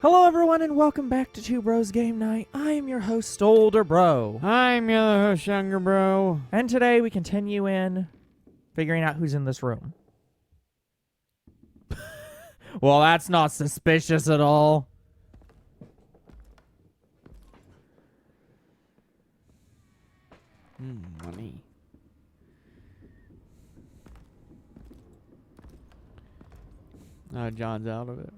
Hello everyone and welcome back to Two Bros Game Night. I am your host, Older Bro. I'm your other host, Younger Bro. And today we continue in figuring out who's in this room. Well, that's not suspicious at all. Money. John's out of it.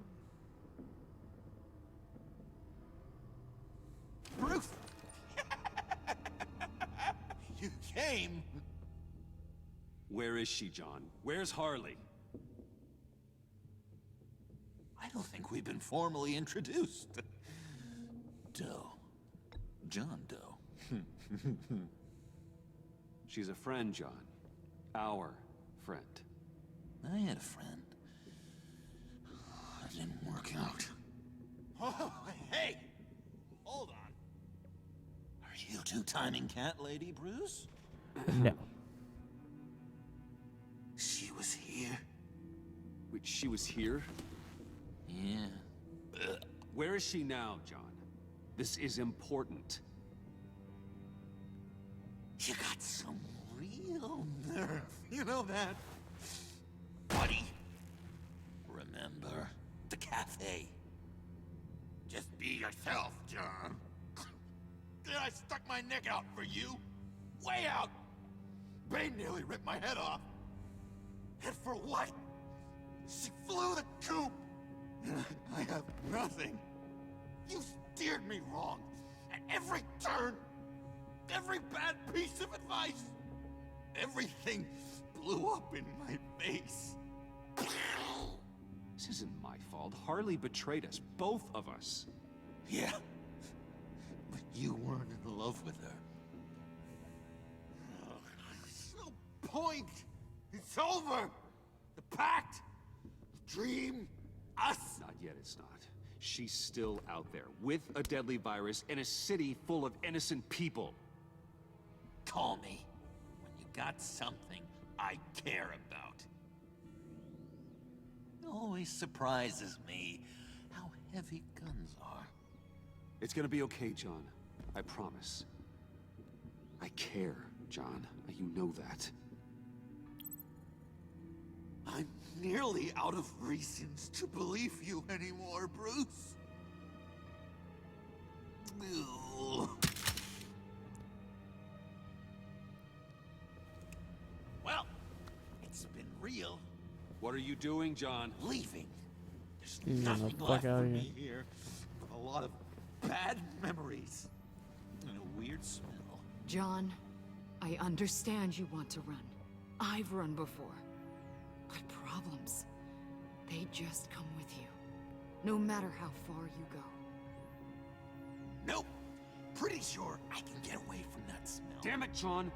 Bruce! You came! Where is she, John? Where's Harley? I don't think we've been formally introduced. Doe. John Doe. She's a friend, John. Our friend. I had a friend. It didn't work out. Oh, hey! Hold on. Are you two-timing cat lady, Bruce? No. She was here? Wait, she was here? Yeah. Where is she now, John? This is important. You got some real nerve. You know that? Buddy. Remember the cafe? Just be yourself, John. Then I stuck my neck out for you. Way out. Bane nearly ripped my head off. And for what? She flew the coop. And I have nothing. You steered me wrong. At every turn. Every bad piece of advice. Everything blew up in my face. This isn't my fault. Harley betrayed us, both of us. Yeah. But you weren't in love with her. Oh, there's no point. It's over. The Pact. The dream. Us. Not yet, it's not. She's still out there, with a deadly virus, in a city full of innocent people. Call me when you got something I care about. It always surprises me how heavy guns are. It's gonna be okay, John. I promise. I care, John. You know that. I'm nearly out of reasons to believe you anymore, Bruce. Ugh. Well, it's been real. What are you doing, John? Leaving. There's He's gonna nothing fuck left out for of me here. A lot of bad memories. And a weird smell. John, I understand you want to run. I've run before. But problems, they just come with you. No matter how far you go. Nope. Pretty sure I can get away from that smell. Damn it, John!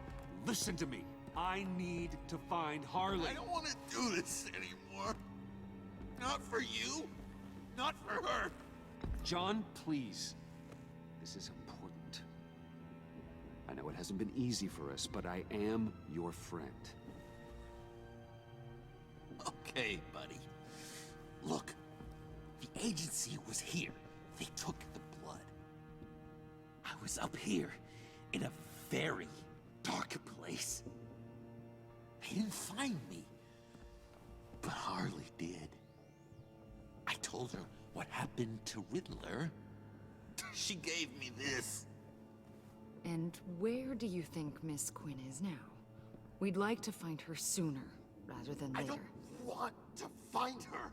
Listen to me. I need to find Harley. I don't want to do this anymore. Not for you. Not for her. John, please. This is important. I know it hasn't been easy for us, but I am your friend. Okay, buddy. Look, the agency was here. They took the blood. I was up here in a very dark place. They didn't find me, but Harley did. I told her what happened to Riddler. She gave me this. And where do you think Miss Quinn is now? We'd like to find her sooner, rather than I later. don't want to find her.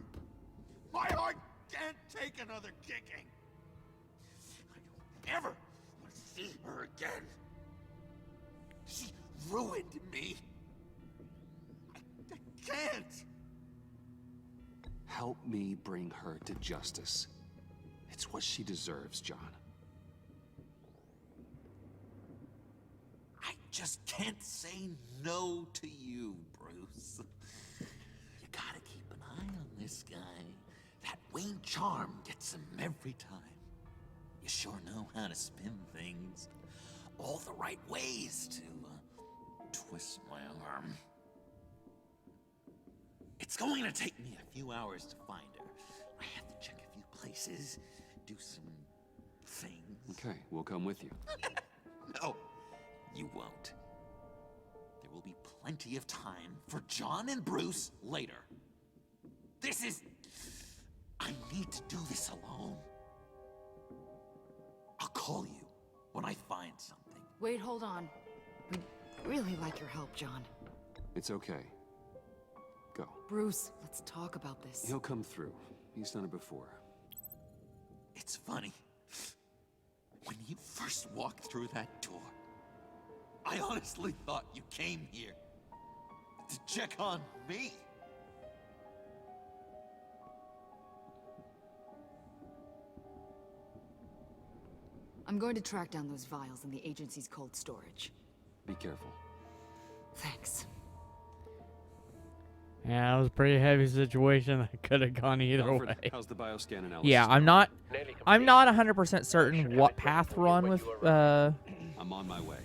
My heart can't take another kicking. I don't ever want to see her again. She ruined me. I can't. Help me bring her to justice. It's what she deserves, John. I just can't say no to you, Bruce. You gotta keep an eye on this guy. That Wayne charm gets him every time. You sure know how to spin things. All the right ways to twist my arm. It's going to take me a few hours to find her. I have to check a few places, do some things. Okay, we'll come with you. No, you won't. There will be plenty of time for John and Bruce later. This is... I need to do this alone. I'll call you when I find something. Wait, hold on. We'd really like your help, John. It's okay. Go. Bruce, let's talk about this. He'll come through. He's done it before. It's funny. When you first walked through that door, I honestly thought you came here to check on me. I'm going to track down those vials in the agency's cold storage. Be careful. Thanks. Yeah, it was a pretty heavy situation. That could have gone either Alfred, way. how's the bioscan analysis? Yeah, I'm not 100% certain what path we're on I'm on my way.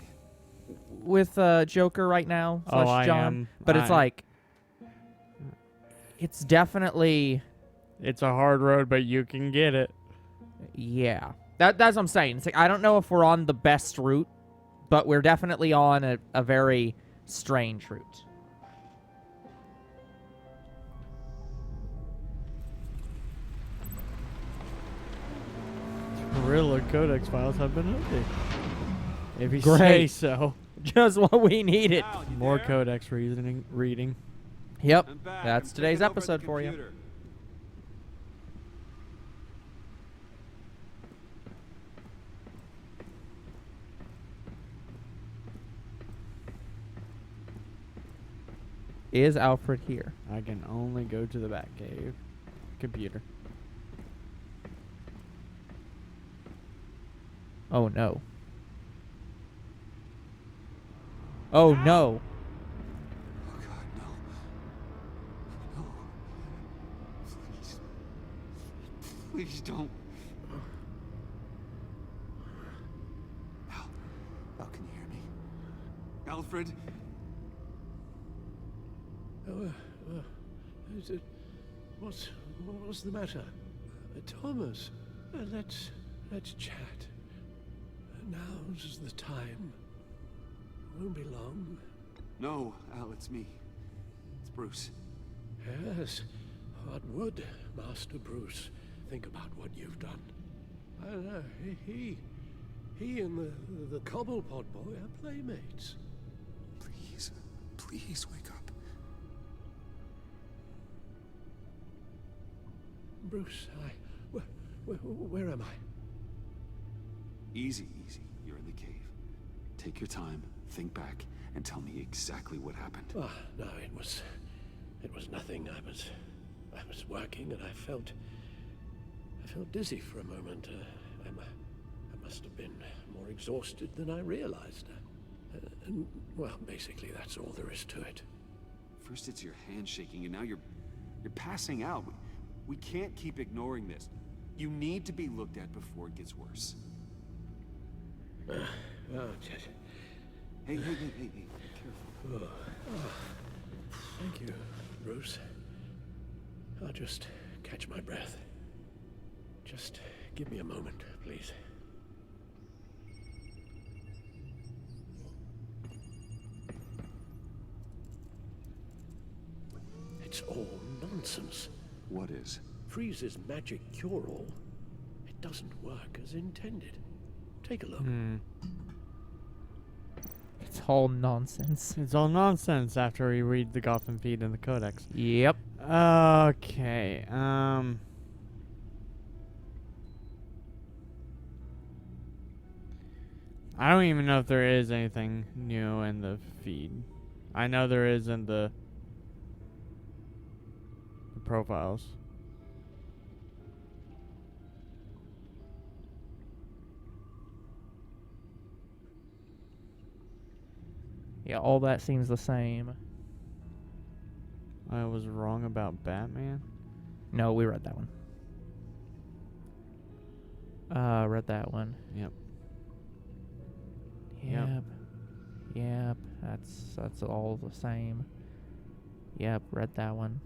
with Joker right now. Oh, Slash I John. am. But it's like, it's definitely, It's a hard road, but you can get it. yeah. That's what I'm saying. It's like, I don't know if we're on the best route, but we're definitely on a very strange route. Gorilla Codex files have been updated. If you Great. say so. Just what we needed. More Codex reading. Yep. I'm back. That's I'm today's taking over episode the for you. computer. Is Alfred here? I can only go to the Batcave computer. Oh no. Oh no. Oh God, no. No. Please. Please don't. Al, can you hear me? Alfred? Is it, what's the matter? Thomas, let's chat. Now's the time. Won't be long. No, Al, it's me. It's Bruce. Yes, what would Master Bruce think about what you've done? I don't know. He and the Cobblepot boy are playmates. Please wake up. Bruce, where am I? Easy. You're in the cave. Take your time, think back, and tell me exactly what happened. Ah, no, it was nothing. I was working and I felt dizzy for a moment. I must have been more exhausted than I realized. And well, basically that's all there is to it. First it's your hand shaking, and now you're passing out. We can't keep ignoring this. You need to be looked at before it gets worse. Oh, Ted. Hey, careful. Thank you, Bruce. I'll just catch my breath. Just give me a moment, please. It's all nonsense. What is? Freeze's magic cure-all. It doesn't work as intended. Take a look. It's all nonsense. It's all nonsense after we read the Gotham feed in the Codex. Yep. Okay, I don't even know if there is anything new in the feed. I know there is in the profiles. Yeah, all that seems the same. I was wrong about Batman. No, we read that one. Read that one. Yep. Yep. That's all the same. Yep, read that one.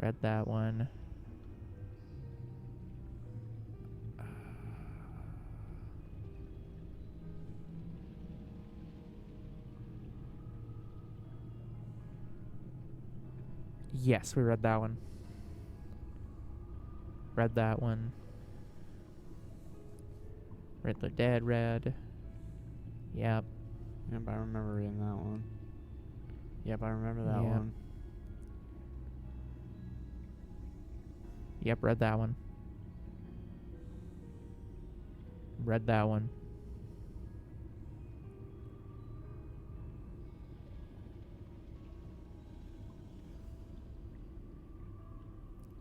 Read that one. Yes, we read that one. Read that one. Riddler Dead read. Yep. Yep, I remember reading that one. Yep, I remember that Yep. one. Yep, read that one. Read that one.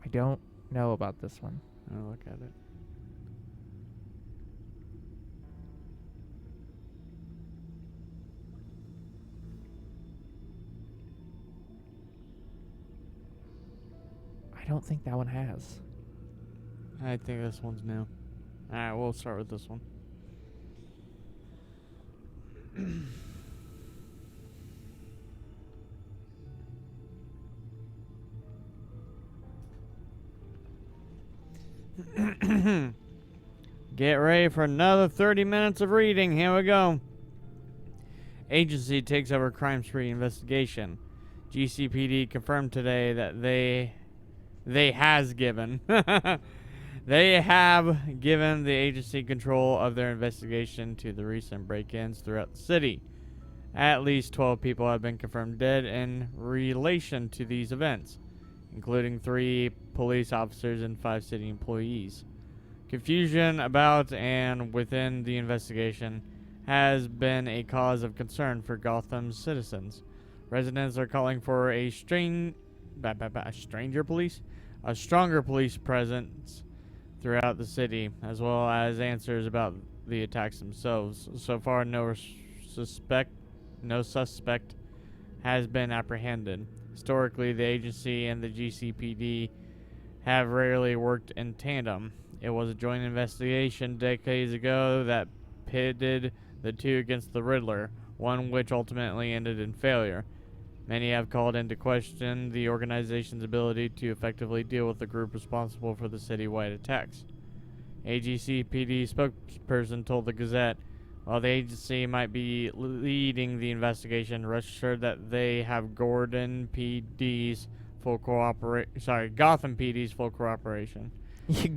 I don't know about this one. I'll look at it. I don't think that one has. I think this one's new. Alright, we'll start with this one. Get ready for another 30 minutes of reading. Here we go. Agency takes over crime spree investigation. GCPD confirmed today that they have given the agency control of their investigation to the recent break-ins throughout the city. At least 12 people have been confirmed dead in relation to these events, including 3 police officers and 5 city employees. Confusion about and within the investigation has been a cause of concern for Gotham's citizens. Residents are calling for a stronger police presence throughout the city, as well as answers about the attacks themselves. So far, no suspect has been apprehended. Historically, the agency and the GCPD have rarely worked in tandem. It was a joint investigation decades ago that pitted the two against the Riddler, one which ultimately ended in failure. Many have called into question the organization's ability to effectively deal with the group responsible for the citywide attacks. A GCPD spokesperson told the Gazette, while the agency might be leading the investigation, rest assured that they have Gotham PD's full cooperation.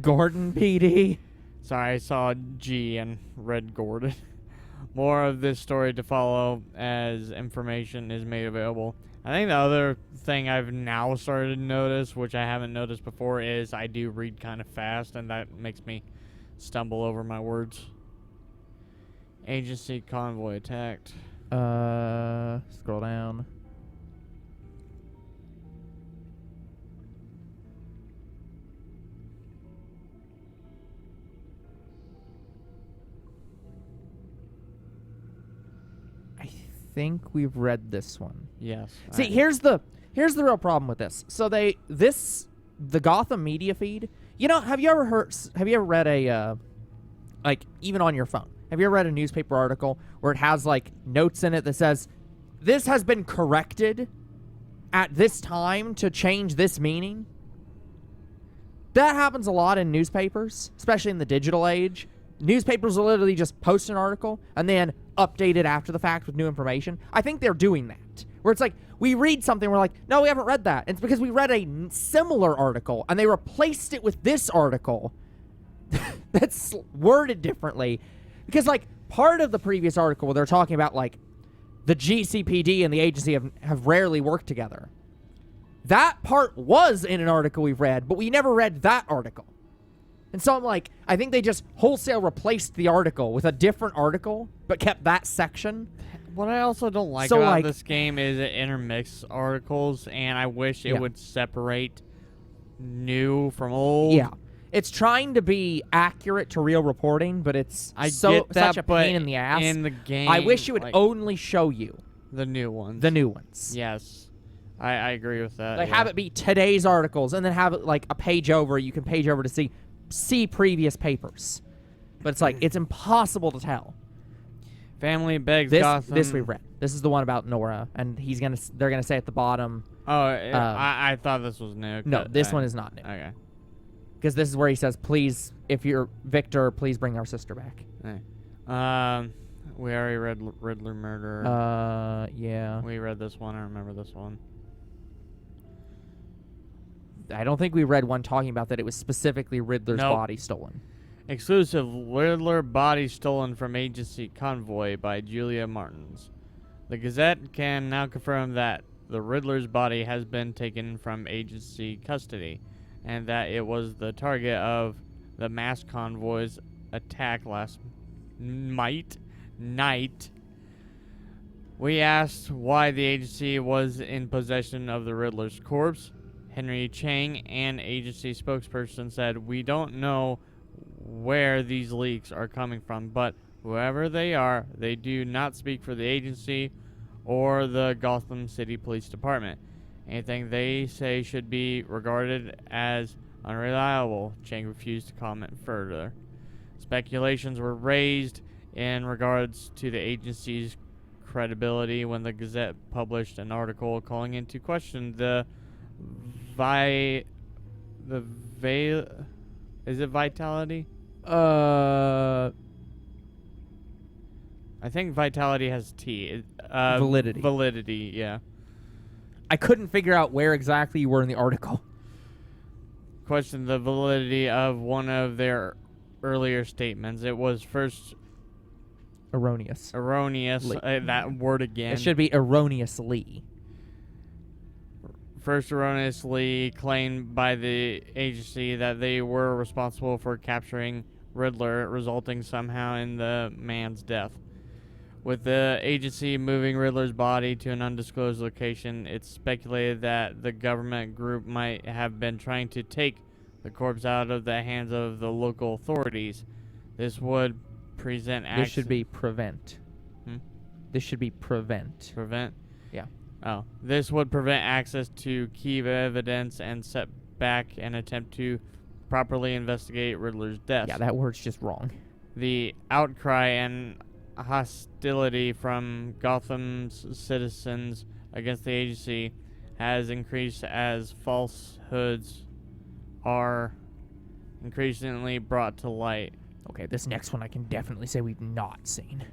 Gordon PD. Sorry, I saw G and read Gordon. More of this story to follow as information is made available. I think the other thing I've now started to notice, which I haven't noticed before, is I do read kind of fast, and that makes me stumble over my words. Agency convoy attacked. Scroll down. I think we've read this one. Yes. See, here's the real problem with this. So the Gotham media feed. You know, have you ever read a like, even on your phone? Have you ever read a newspaper article where it has like notes in it that says this has been corrected at this time to change this meaning? That happens a lot in newspapers, especially in the digital age. Newspapers will literally just post an article and then update it after the fact with new information. I think they're doing that. Where it's like, we read something, we're like, no, we haven't read that. It's because we read a similar article and they replaced it with this article that's worded differently. Because, like, part of the previous article where they're talking about, like, the GCPD and the agency have rarely worked together. That part was in an article we've read, but we never read that article. And so I'm like, I think they just wholesale replaced the article with a different article, but kept that section. What I also don't like about this game is it intermixes articles, and I wish it would separate new from old. Yeah. It's trying to be accurate to real reporting, but it's such a pain in the ass. In the game, I wish it would only show you the new ones. The new ones. Yes. I agree with that. Like, have it be today's articles, and then have it, like, a page over. You can page over to see previous papers. But it's like, it's impossible to tell. Family begs Gotham. This we read. This is the one about Nora, and they're gonna say at the bottom. Oh, I thought this was new. No, this one is not new. Okay. Because this is where he says, please, if you're Victor, please bring our sister back. Hey. We already read Riddler Murder. Yeah. We read this one. I remember this one. I don't think we read one talking about that it was specifically Riddler's Nope. body stolen. Exclusive Riddler body stolen from agency convoy by Julia Martins. The Gazette can now confirm that the Riddler's body has been taken from agency custody, and that it was the target of the mass convoy's attack last night. We asked why the agency was in possession of the Riddler's corpse. Henry Chang, an agency spokesperson, said, "We don't know where these leaks are coming from, but whoever they are, they do not speak for the agency or the Gotham City Police Department. Anything they say should be regarded as unreliable." Chang refused to comment further. Speculations were raised in regards to the agency's credibility when the Gazette published an article calling into question is it vitality? Uh, I think vitality has T. Validity. Validity, yeah. I couldn't figure out where exactly you were in the article. Question the validity of one of their earlier statements. It was first Erroneous. erroneous. That word again. It should be erroneously. First erroneously claimed by the agency that they were responsible for capturing Riddler, resulting somehow in the man's death. With the agency moving Riddler's body to an undisclosed location, it's speculated that the government group might have been trying to take the corpse out of the hands of the local authorities. This would present This should be prevent. Hmm? This should be prevent. Prevent? Yeah. Oh. This would prevent access to key evidence and set back an attempt to properly investigate Riddler's death. Yeah, that word's just wrong. The outcry and hostility from Gotham's citizens against the agency has increased as falsehoods are increasingly brought to light. Okay, this next one I can definitely say we've not seen.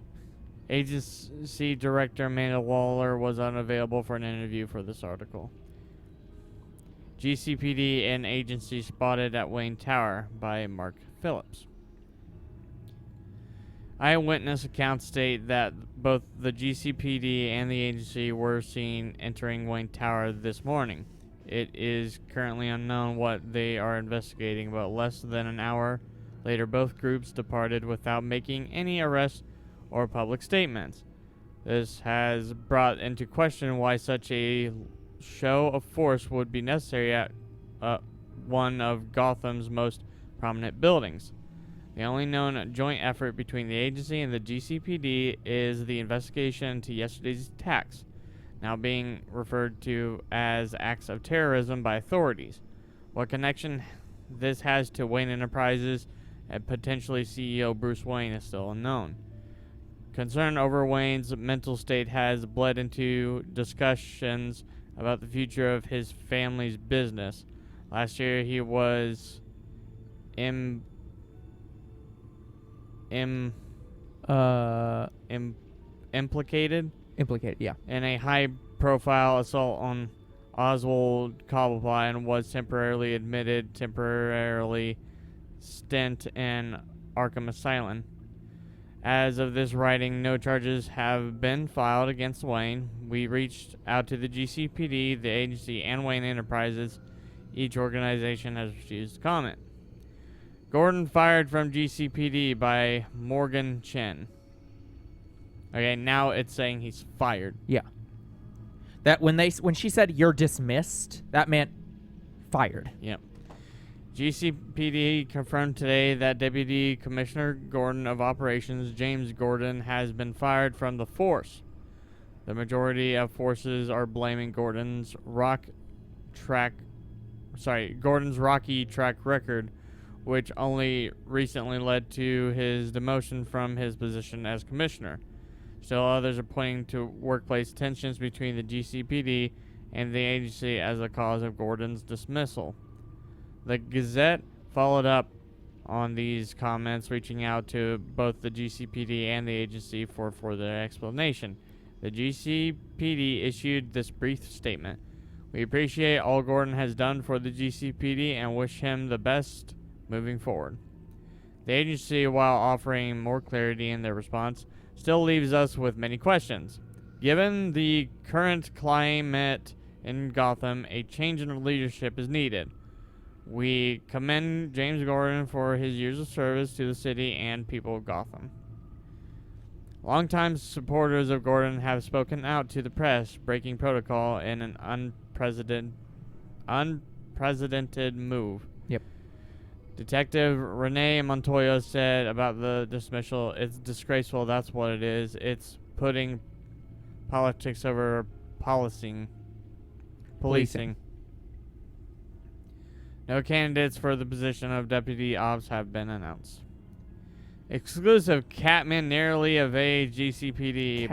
Agency Director Amanda Waller was unavailable for an interview for this article. GCPD and agency spotted at Wayne Tower by Mark Phillips. Eyewitness accounts state that both the GCPD and the agency were seen entering Wayne Tower this morning. It is currently unknown what they are investigating, but less than an hour later both groups departed without making any arrests or public statements. This has brought into question why such a show of force would be necessary at one of Gotham's most prominent buildings. The only known joint effort between the agency and the GCPD is the investigation into yesterday's attacks, now being referred to as acts of terrorism by authorities. What connection this has to Wayne Enterprises and potentially CEO Bruce Wayne is still unknown. Concern over Wayne's mental state has bled into discussions about the future of his family's business. Last year he was implicated Yeah. in a high-profile assault on Oswald Cobblepot and was temporarily stint in Arkham Asylum. As of this writing, no charges have been filed against Wayne. We reached out to the GCPD, the agency, and Wayne Enterprises. Each organization has refused to comment. Gordon fired from GCPD by Morgan Chen. Okay, now it's saying he's fired. Yeah. That when she said you're dismissed, that meant fired. Yep. GCPD confirmed today that Deputy Commissioner Gordon of Operations, James Gordon, has been fired from the force. The majority of forces are blaming Gordon's rocky track record, which only recently led to his demotion from his position as commissioner. Still, others are pointing to workplace tensions between the GCPD and the agency as a cause of Gordon's dismissal. The Gazette followed up on these comments, reaching out to both the GCPD and the agency for further explanation. The GCPD issued this brief statement. We appreciate all Gordon has done for the GCPD and wish him the best moving forward. The agency, while offering more clarity in their response, still leaves us with many questions. Given the current climate in Gotham, a change in leadership is needed. We commend James Gordon for his years of service to the city and people of Gotham. Longtime supporters of Gordon have spoken out to the press, breaking protocol in an unprecedented move. Yep. Detective Renee Montoya said about the dismissal, "It's disgraceful, that's what it is. It's putting politics over policing. No candidates for the position of Deputy Ops have been announced." Exclusive: Catman narrowly evades GCPD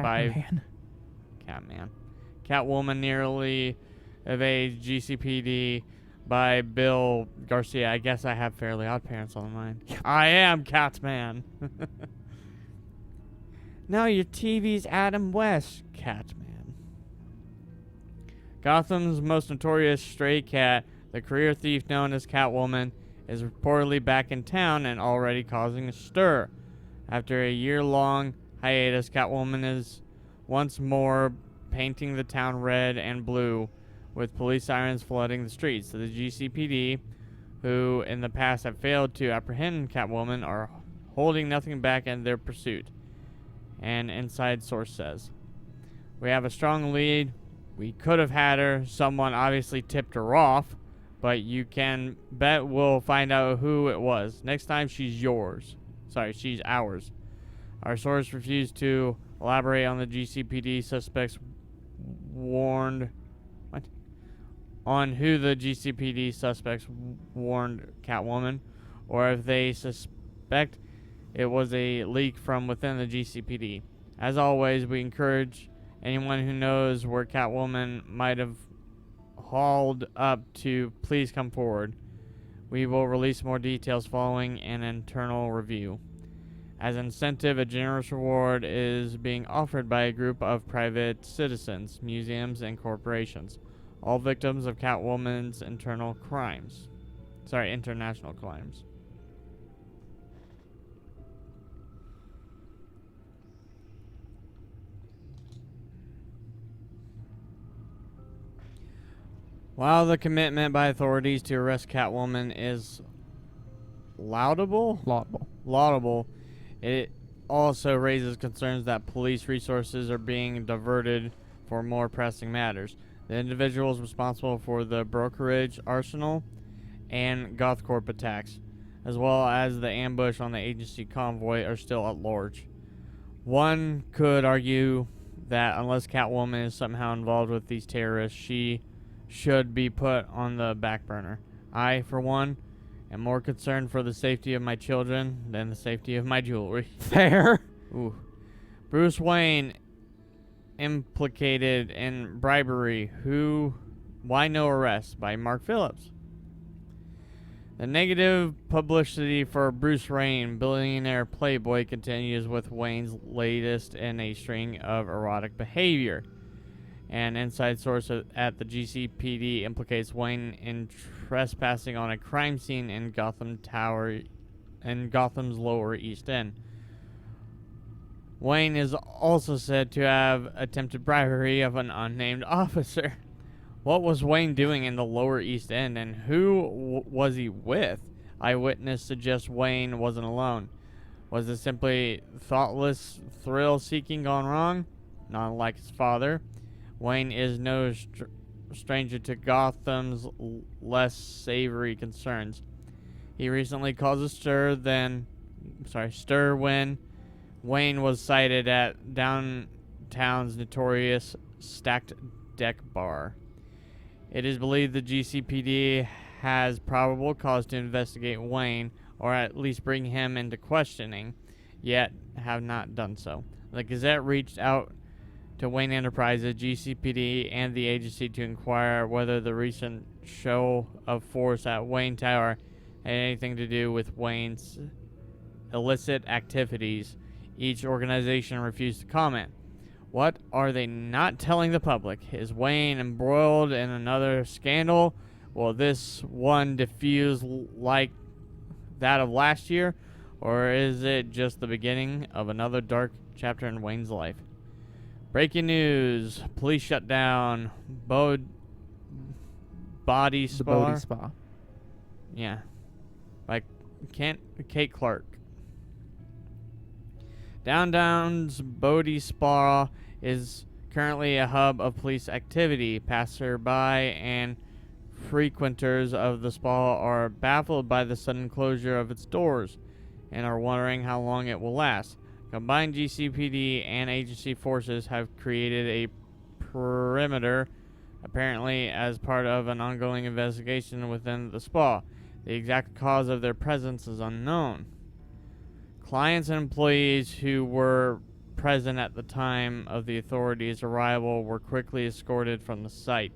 Catwoman narrowly evades GCPD by Bill Garcia. I guess I have Fairly Odd Parents on the mind. I am Catman. Now your TV's Adam West, Catman. Gotham's most notorious stray cat, the career thief known as Catwoman, is reportedly back in town and already causing a stir. After a year-long hiatus, Catwoman is once more painting the town red and blue, with police sirens flooding the streets. The GCPD, who in the past have failed to apprehend Catwoman, are holding nothing back in their pursuit, an inside source says. We have a strong lead. We could have had her. Someone obviously tipped her off. But you can bet we'll find out who it was. Next time, she's yours. Sorry, she's ours. Our source refused to elaborate on the GCPD suspects warned... What? On who the GCPD suspects warned Catwoman, or if they suspect it was a leak from within the GCPD. As always, we encourage anyone who knows where Catwoman might have hauled up to please come forward. We will release more details following an internal review. As incentive, a generous reward is being offered by a group of private citizens, museums, and corporations, all victims of Catwoman's international crimes. While the commitment by authorities to arrest Catwoman is laudable, it also raises concerns that police resources are being diverted for more pressing matters. The individuals responsible for the brokerage arsenal and GothCorp attacks, as well as the ambush on the agency convoy, are still at large. One could argue that unless Catwoman is somehow involved with these terrorists, she should be put on the back burner. I, for one, am more concerned for the safety of my children than the safety of my jewelry. Fair. Ooh. Bruce Wayne implicated in bribery. Why no arrest? By Mark Phillips. The negative publicity for Bruce Wayne, billionaire playboy, continues with Wayne's latest in a string of erotic behavior. An inside source at the GCPD implicates Wayne in trespassing on a crime scene in Gotham's Lower East End. Wayne is also said to have attempted bribery of an unnamed officer. What was Wayne doing in the Lower East End, and who was he with? Eyewitness suggests Wayne wasn't alone. Was it simply thoughtless thrill-seeking gone wrong? Not unlike his father. Wayne is no stranger to Gotham's less savory concerns. He recently caused a stir when Wayne was sighted at downtown's notorious Stacked Deck Bar. It is believed the GCPD has probable cause to investigate Wayne, or at least bring him into questioning, yet have not done so. The Gazette reached out to Wayne Enterprises, GCPD, and the agency to inquire whether the recent show of force at Wayne Tower had anything to do with Wayne's illicit activities. Each organization refused to comment. What are they not telling the public? Is Wayne embroiled in another scandal? Will this one diffuse like that of last year? Or is it just the beginning of another dark chapter in Wayne's life? Breaking news. Police shut down Body The Spa. Bodhi Spa. Yeah. By Kate Clark. Downtown's Bodhi Spa is currently a hub of police activity. Passerby and frequenters of the spa are baffled by the sudden closure of its doors and are wondering how long it will last. Combined GCPD and agency forces have created a perimeter, apparently as part of an ongoing investigation within the spa. The exact cause of their presence is unknown. Clients and employees who were present at the time of the authorities' arrival were quickly escorted from the site.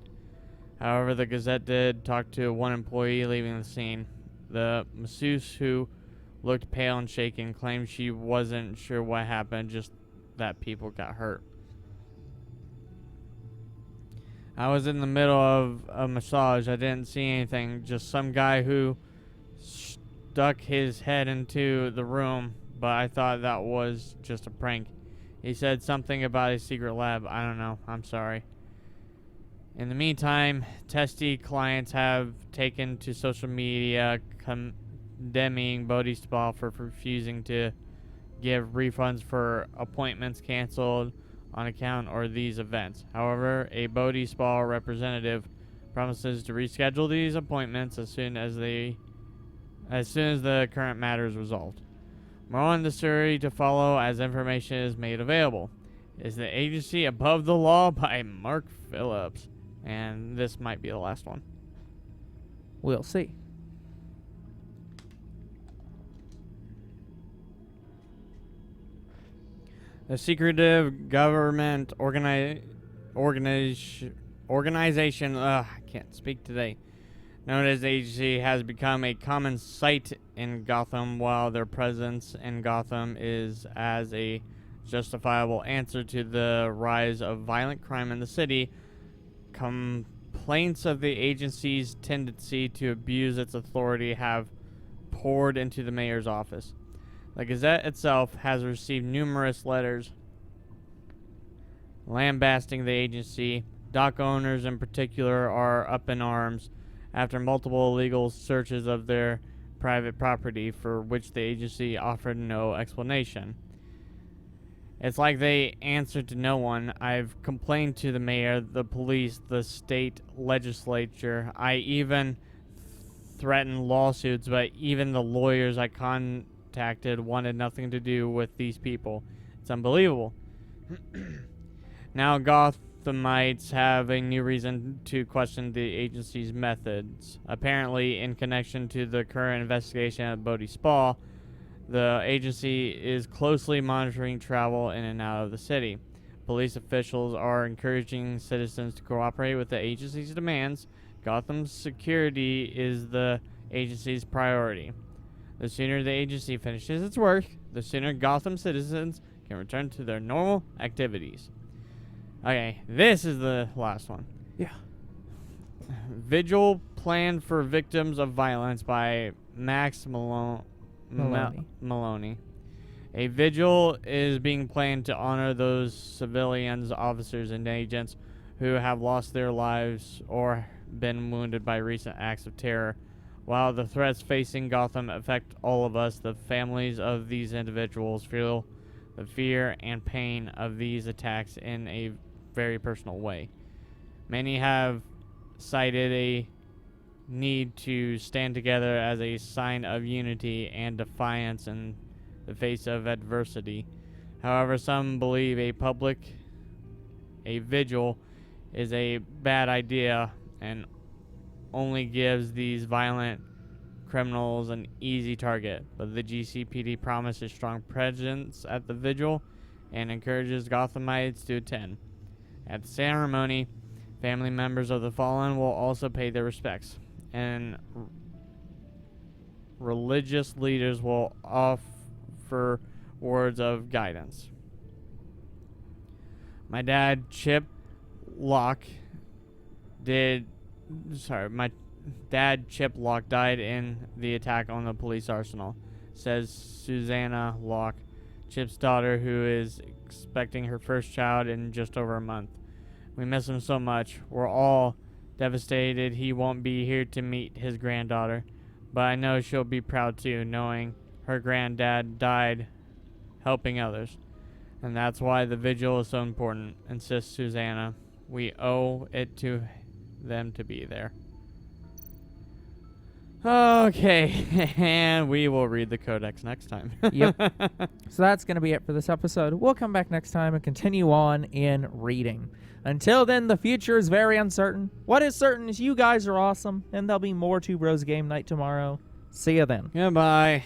However, the Gazette did talk to one employee leaving the scene. The masseuse, who looked pale and shaken, claimed she wasn't sure what happened, just that people got hurt. I was in the middle of a massage. I didn't see anything, just some guy who stuck his head into the room, but I thought that was just a prank. He said something about a secret lab. I don't know. I'm sorry. In the meantime, testy clients have taken to social media condemning Bodhi Spa for refusing to give refunds for appointments canceled on account of these events. However, a Bodhi Spa representative promises to reschedule these appointments as soon as the current matter is resolved. More on the story to follow as information is made available. Is the Agency Above the Law by Mark Phillips. And this might be the last one. We'll see. The secretive government organization, I can't speak today, known as the agency, has become a common sight in Gotham, while their presence in Gotham is as a justifiable answer to the rise of violent crime in the city. Complaints of the agency's tendency to abuse its authority have poured into the mayor's office. The Gazette itself has received numerous letters lambasting the agency. Dock owners in particular are up in arms after multiple illegal searches of their private property, for which the agency offered no explanation. It's like they answered to no one. I've complained to the mayor, the police, the state legislature. I even threatened lawsuits, but even the lawyers I contacted wanted nothing to do with these people. It's unbelievable. Now Gothamites have a new reason to question the agency's methods. Apparently, in connection to the current investigation at Bodhi Spa, the agency is closely monitoring travel in and out of the city. Police officials are encouraging citizens to cooperate with the agency's demands. Gotham's security is the agency's priority. The sooner the agency finishes its work, the sooner Gotham citizens can return to their normal activities. Okay, this is the last one. Yeah. Vigil Plan for Victims of Violence by Max Maloney. Maloney. A vigil is being planned to honor those civilians, officers, and agents who have lost their lives or been wounded by recent acts of terror. While the threats facing Gotham affect all of us, the families of these individuals feel the fear and pain of these attacks in a very personal way. Many have cited a need to stand together as a sign of unity and defiance in the face of adversity. However, some believe a vigil is a bad idea and only gives these violent criminals an easy target. But the GCPD promises strong presence at the vigil and encourages Gothamites to attend. At the ceremony, family members of the fallen will also pay their respects, and religious leaders will offer words of guidance. My dad, Chip Locke, my dad, Chip Locke, died in the attack on the police arsenal, says Susanna Locke, Chip's daughter, who is expecting her first child in just over a month. We miss him so much. We're all devastated he won't be here to meet his granddaughter, but I know she'll be proud too, knowing her granddad died helping others. And that's why the vigil is so important, insists Susanna. We owe it to them to be there. Okay, and we will read the codex next time. Yep. So that's going to be it for this episode. We'll come back next time and continue on in reading. Until then, the future is very uncertain. What is certain is you guys are awesome, and there'll be more Two Bros Game Night tomorrow. See you then. Goodbye.